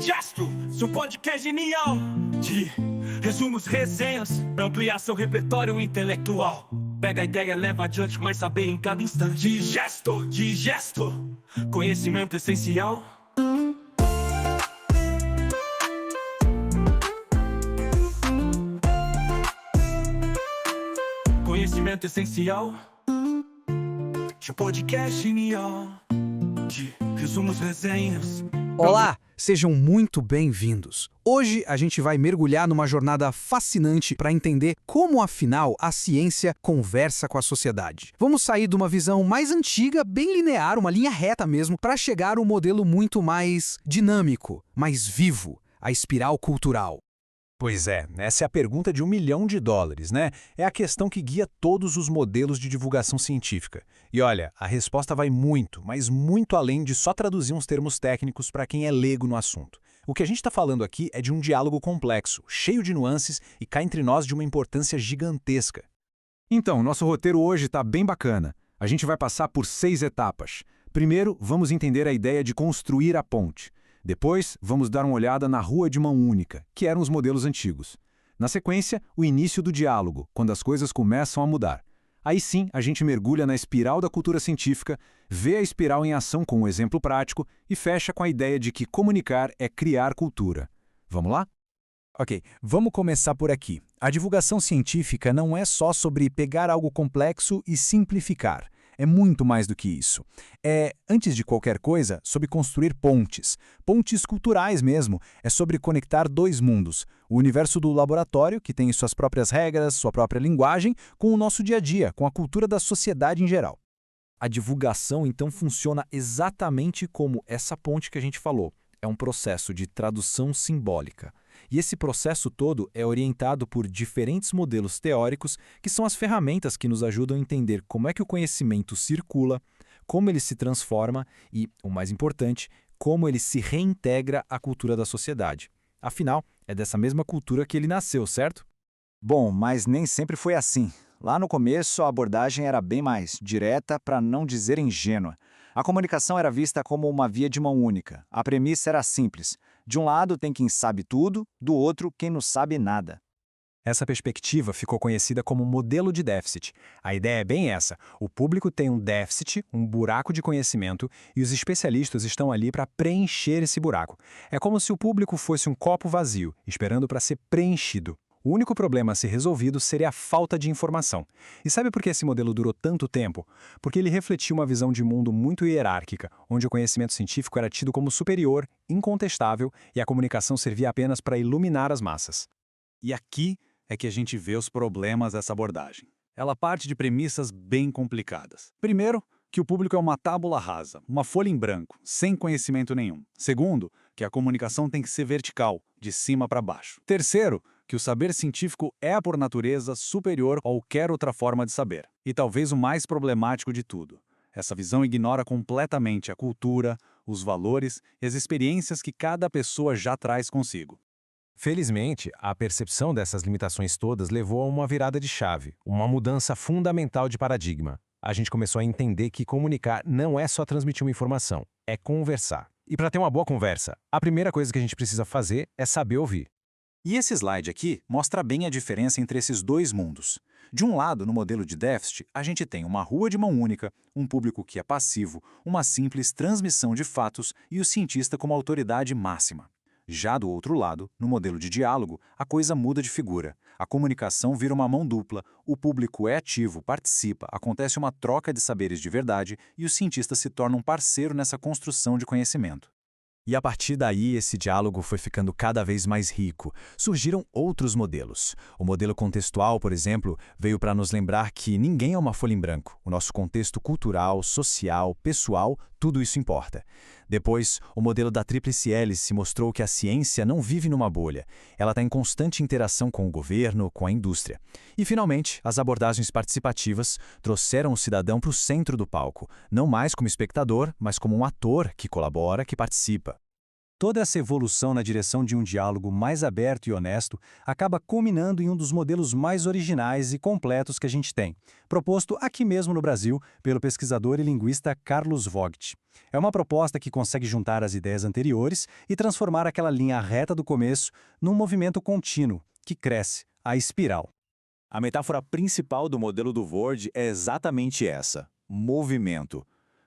Digesto, seu podcast genial de resumos, resenhas, ampliar seu repertório intelectual. Pega a ideia, leva adiante, mas saber em cada instante. Digesto, conhecimento essencial. Conhecimento essencial de podcast genial de resumos, resenhas. Olá, sejam muito bem-vindos. Hoje a gente vai mergulhar numa jornada fascinante para entender como, afinal, a ciência conversa com a sociedade. Vamos sair de uma visão mais antiga, bem linear, uma linha reta mesmo, para chegar a um modelo muito mais dinâmico, mais vivo, a espiral cultural. Pois é, essa é a pergunta de $1 milhão, né? É a questão que guia todos os modelos de divulgação científica. E olha, a resposta vai muito, mas muito além de só traduzir uns termos técnicos para quem é leigo no assunto. O que a gente está falando aqui é de um diálogo complexo, cheio de nuances e cá entre nós de uma importância gigantesca. Então, nosso roteiro hoje está bem bacana. A gente vai passar por 6 etapas. Primeiro, vamos entender a ideia de construir a ponte. Depois, vamos dar uma olhada na rua de mão única, que eram os modelos antigos. Na sequência, o início do diálogo, quando as coisas começam a mudar. Aí sim, a gente mergulha na espiral da cultura científica, vê a espiral em ação com um exemplo prático e fecha com a ideia de que comunicar é criar cultura. Vamos lá? Ok, vamos começar por aqui. A divulgação científica não é só sobre pegar algo complexo e simplificar. É muito mais do que isso. É, antes de qualquer coisa, sobre construir pontes. Pontes culturais mesmo. É sobre conectar dois mundos. O universo do laboratório, que tem suas próprias regras, sua própria linguagem, com o nosso dia a dia, com a cultura da sociedade em geral. A divulgação, então, funciona exatamente como essa ponte que a gente falou. É um processo de tradução simbólica. E esse processo todo é orientado por diferentes modelos teóricos, que são as ferramentas que nos ajudam a entender como é que o conhecimento circula, como ele se transforma e, o mais importante, como ele se reintegra à cultura da sociedade. Afinal, é dessa mesma cultura que ele nasceu, certo? Bom, mas nem sempre foi assim. Lá no começo, a abordagem era bem mais direta, para não dizer ingênua. A comunicação era vista como uma via de mão única. A premissa era simples. De um lado tem quem sabe tudo, do outro quem não sabe nada. Essa perspectiva ficou conhecida como modelo de déficit. A ideia é bem essa. O público tem um déficit, um buraco de conhecimento, e os especialistas estão ali para preencher esse buraco. É como se o público fosse um copo vazio, esperando para ser preenchido. O único problema a ser resolvido seria a falta de informação. E sabe por que esse modelo durou tanto tempo? Porque ele refletia uma visão de mundo muito hierárquica, onde o conhecimento científico era tido como superior, incontestável, e a comunicação servia apenas para iluminar as massas. E aqui é que a gente vê os problemas dessa abordagem. Ela parte de premissas bem complicadas. Primeiro, que o público é uma tábula rasa, uma folha em branco, sem conhecimento nenhum. Segundo, que a comunicação tem que ser vertical, de cima para baixo. Terceiro, que o saber científico é, por natureza, superior a qualquer outra forma de saber. E talvez o mais problemático de tudo. Essa visão ignora completamente a cultura, os valores e as experiências que cada pessoa já traz consigo. Felizmente, a percepção dessas limitações todas levou a uma virada de chave, uma mudança fundamental de paradigma. A gente começou a entender que comunicar não é só transmitir uma informação, é conversar. E para ter uma boa conversa, a primeira coisa que a gente precisa fazer é saber ouvir. E esse slide aqui mostra bem a diferença entre esses dois mundos. De um lado, no modelo de déficit, a gente tem uma rua de mão única, um público que é passivo, uma simples transmissão de fatos e o cientista como autoridade máxima. Já do outro lado, no modelo de diálogo, a coisa muda de figura. A comunicação vira uma mão dupla, o público é ativo, participa, acontece uma troca de saberes de verdade e o cientista se torna um parceiro nessa construção de conhecimento. E a partir daí, esse diálogo foi ficando cada vez mais rico. Surgiram outros modelos. O modelo contextual, por exemplo, veio para nos lembrar que ninguém é uma folha em branco. O nosso contexto cultural, social, pessoal, tudo isso importa. Depois, o modelo da tríplice hélice mostrou que a ciência não vive numa bolha. Ela está em constante interação com o governo, com a indústria. E, finalmente, as abordagens participativas trouxeram o cidadão para o centro do palco, não mais como espectador, mas como um ator que colabora, que participa. Toda essa evolução na direção de um diálogo mais aberto e honesto acaba culminando em um dos modelos mais originais e completos que a gente tem, proposto aqui mesmo no Brasil pelo pesquisador e linguista Carlos Vogt. É uma proposta que consegue juntar as ideias anteriores e transformar aquela linha reta do começo num movimento contínuo, que cresce, a espiral. A metáfora principal do modelo do Vogt é exatamente essa: movimento.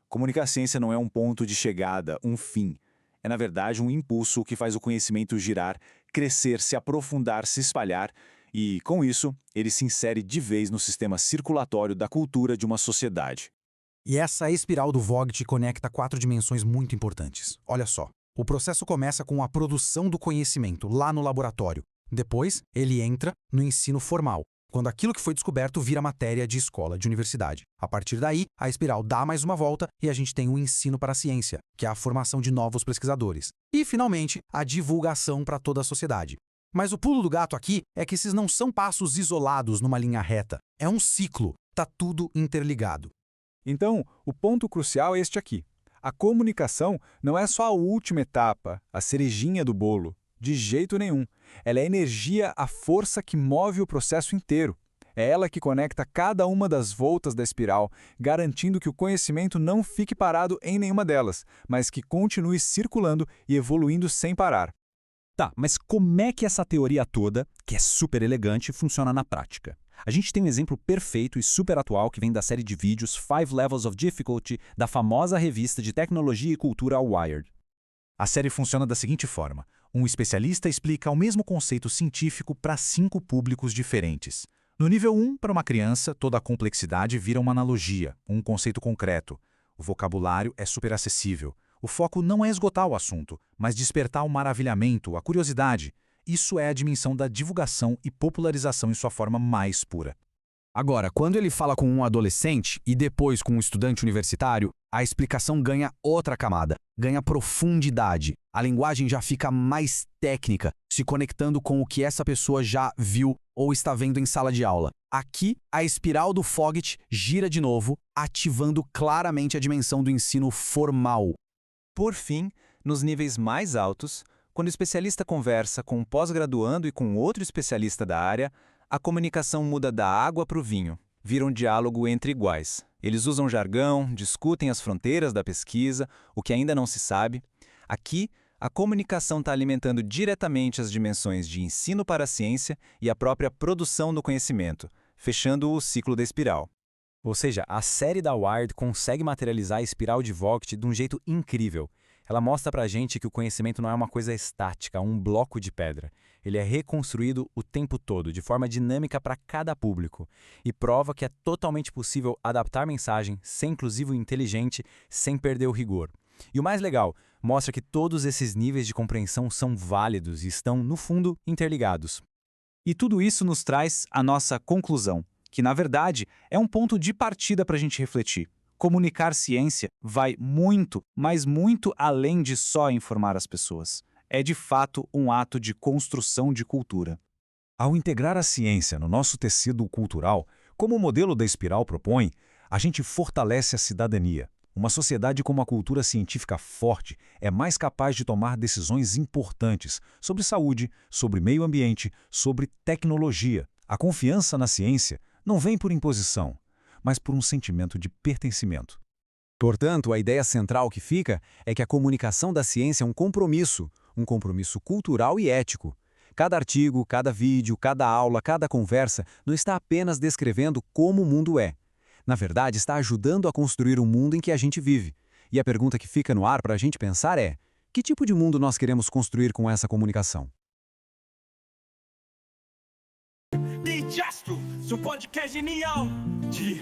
Comunicar ciência não é um ponto de chegada, um fim. É, na verdade, um impulso que faz o conhecimento girar, crescer, se aprofundar, se espalhar e, com isso, ele se insere de vez no sistema circulatório da cultura de uma sociedade. E essa espiral do Vogt conecta 4 dimensões muito importantes. Olha só, o processo começa com a produção do conhecimento lá no laboratório. Depois, ele entra no ensino formal, quando aquilo que foi descoberto vira matéria de escola, de universidade. A partir daí, a espiral dá mais uma volta e a gente tem o ensino para a ciência, que é a formação de novos pesquisadores. E, finalmente, a divulgação para toda a sociedade. Mas o pulo do gato aqui é que esses não são passos isolados numa linha reta. É um ciclo, tá tudo interligado. Então, o ponto crucial é este aqui. A comunicação não é só a última etapa, a cerejinha do bolo. De jeito nenhum. Ela é a energia, a força que move o processo inteiro. É ela que conecta cada uma das voltas da espiral, garantindo que o conhecimento não fique parado em nenhuma delas, mas que continue circulando e evoluindo sem parar. Tá, mas como é que essa teoria toda, que é super elegante, funciona na prática? A gente tem um exemplo perfeito e super atual que vem da série de vídeos 5 Levels of Difficulty da famosa revista de tecnologia e cultura Wired. A série funciona da seguinte forma: um especialista explica o mesmo conceito científico para 5 públicos diferentes. No nível 1, para uma criança, toda a complexidade vira uma analogia, um conceito concreto. O vocabulário é super acessível. O foco não é esgotar o assunto, mas despertar o maravilhamento, a curiosidade. Isso é a dimensão da divulgação e popularização em sua forma mais pura. Agora, quando ele fala com um adolescente e depois com um estudante universitário, a explicação ganha outra camada, ganha profundidade. A linguagem já fica mais técnica, se conectando com o que essa pessoa já viu ou está vendo em sala de aula. Aqui, a espiral do Vogt gira de novo, ativando claramente a dimensão do ensino formal. Por fim, nos níveis mais altos, quando o especialista conversa com um pós-graduando e com outro especialista da área, a comunicação muda da água para o vinho. Vira um diálogo entre iguais. Eles usam jargão, discutem as fronteiras da pesquisa, o que ainda não se sabe. Aqui, a comunicação está alimentando diretamente as dimensões de ensino para a ciência e a própria produção do conhecimento, fechando o ciclo da espiral. Ou seja, a série da Wired consegue materializar a espiral de Vogt de um jeito incrível. Ela mostra pra gente que o conhecimento não é uma coisa estática, um bloco de pedra. Ele é reconstruído o tempo todo, de forma dinâmica para cada público, e prova que é totalmente possível adaptar mensagem, ser inclusivo e inteligente, sem perder o rigor. E o mais legal, mostra que todos esses níveis de compreensão são válidos e estão, no fundo, interligados. E tudo isso nos traz a nossa conclusão, que, na verdade, é um ponto de partida para a gente refletir. Comunicar ciência vai muito, mas muito além de só informar as pessoas. É, de fato, um ato de construção de cultura. Ao integrar a ciência no nosso tecido cultural, como o modelo da espiral propõe, a gente fortalece a cidadania. Uma sociedade com uma cultura científica forte é mais capaz de tomar decisões importantes sobre saúde, sobre meio ambiente, sobre tecnologia. A confiança na ciência não vem por imposição, mas por um sentimento de pertencimento. Portanto, a ideia central que fica é que a comunicação da ciência é um compromisso cultural e ético. Cada artigo, cada vídeo, cada aula, cada conversa não está apenas descrevendo como o mundo é. Na verdade, está ajudando a construir o mundo em que a gente vive. E a pergunta que fica no ar para a gente pensar é: que tipo de mundo nós queremos construir com essa comunicação? Digestro, seu podcast genial de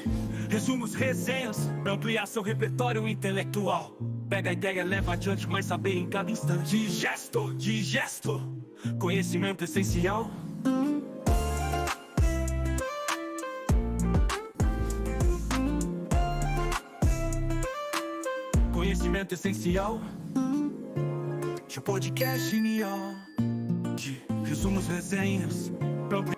resumos, resenhas, pra ampliar seu repertório intelectual. Pega a ideia, leva adiante, mas saber em cada instante. Digesto, conhecimento essencial. Conhecimento essencial. Seu podcast genial de resumos, resenhas, pra ampliar